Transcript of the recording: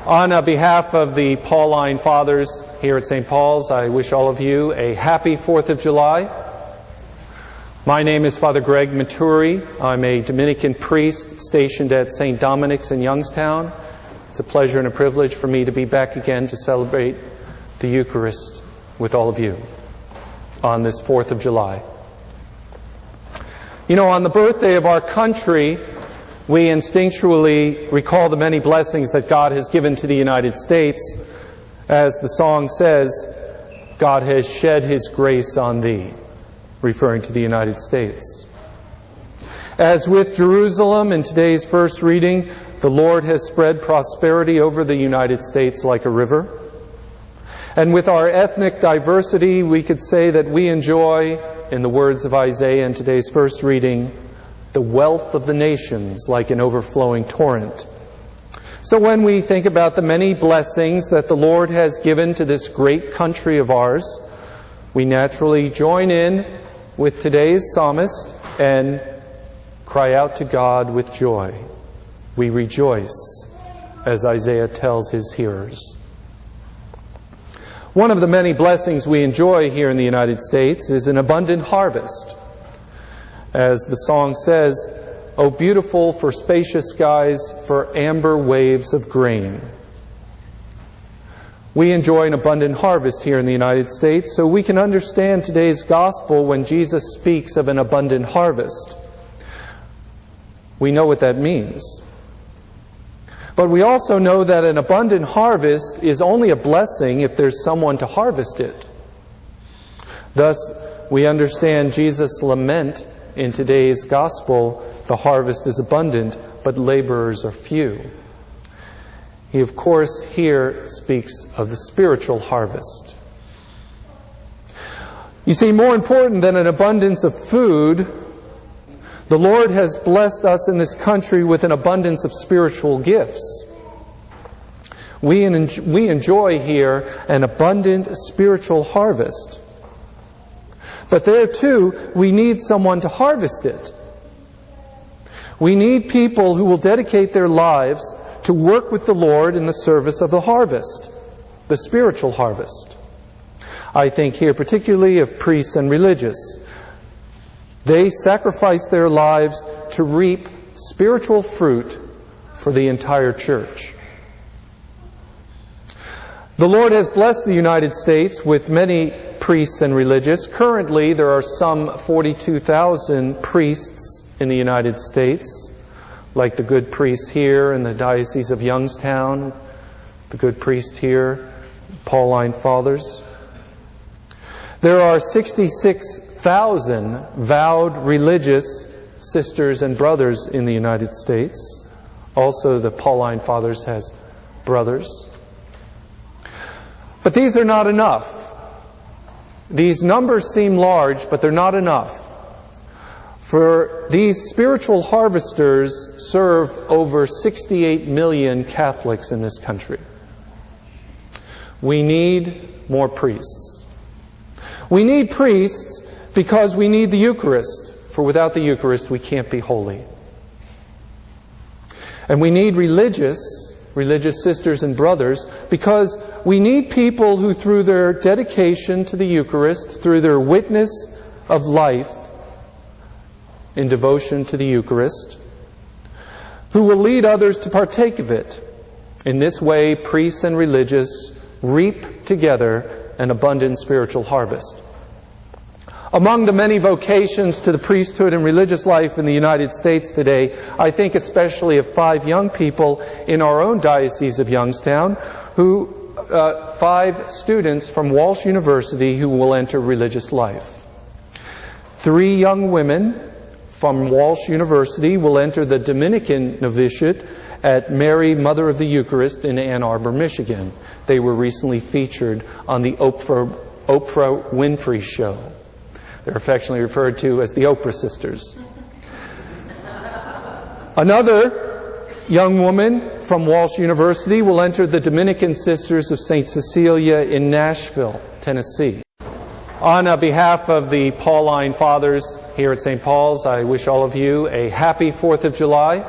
On behalf of the Pauline Fathers here at St. Paul's, I wish all of you a happy 4th of July. My name is Father Gregory Maturi. I'm a Dominican priest stationed at St. Dominic's in Youngstown. It's a pleasure and a privilege for me to be back again to celebrate the Eucharist with all of you on this 4th of July. You know, on the birthday of our country, we instinctually recall the many blessings that God has given to the United States. As the song says, God has shed His grace on thee, referring to the United States. As with Jerusalem in today's first reading, the Lord has spread prosperity over the United States like a river. And with our ethnic diversity, we could say that we enjoy, in the words of Isaiah in today's first reading, the wealth of the nations like an overflowing torrent. So when we think about the many blessings that the Lord has given to this great country of ours, we naturally join in with today's psalmist and cry out to God with joy. We rejoice, as Isaiah tells his hearers. One of the many blessings we enjoy here in the United States is an abundant harvest. As the song says, "O beautiful for spacious skies, for amber waves of grain." We enjoy an abundant harvest here in the United States, so we can understand today's gospel when Jesus speaks of an abundant harvest. We know what that means. But we also know that an abundant harvest is only a blessing if there's someone to harvest it. Thus, we understand Jesus' lament in today's gospel, the harvest is abundant, but laborers are few. He, of course, here speaks of the spiritual harvest. You see, more important than an abundance of food, the Lord has blessed us in this country with an abundance of spiritual gifts. We enjoy here an abundant spiritual harvest. But there too, we need someone to harvest it. We need people who will dedicate their lives to work with the Lord in the service of the harvest, the spiritual harvest. I think here particularly of priests and religious. They sacrifice their lives to reap spiritual fruit for the entire church. The Lord has blessed the United States with many priests and religious. Currently, there are some 42,000 priests in the United States, like the good priest here in the Diocese of Youngstown, the good priest here, Pauline Fathers. There are 66,000 vowed religious sisters and brothers in the United States. Also, the Pauline Fathers has brothers. But these are not enough. These numbers seem large, but they're not enough. For these spiritual harvesters serve over 68 million Catholics in this country. We need more priests. We need priests because we need the Eucharist, for without the Eucharist we can't be holy. And we need religious sisters and brothers, because we need people who, through their dedication to the Eucharist, through their witness of life in devotion to the Eucharist, who will lead others to partake of it. In this way, priests and religious reap together an abundant spiritual harvest. Among the many vocations to the priesthood and religious life in the United States today, I think especially of 5 young people in our own Diocese of Youngstown, 5 students from Walsh University who will enter religious life. 3 young women from Walsh University will enter the Dominican novitiate at Mary, Mother of the Eucharist in Ann Arbor, Michigan. They were recently featured on the Oprah Winfrey Show. They're affectionately referred to as the Oprah Sisters. Another young woman from Walsh University will enter the Dominican Sisters of St. Cecilia in Nashville, Tennessee. On behalf of the Pauline Fathers here at St. Paul's, I wish all of you a happy 4th of July.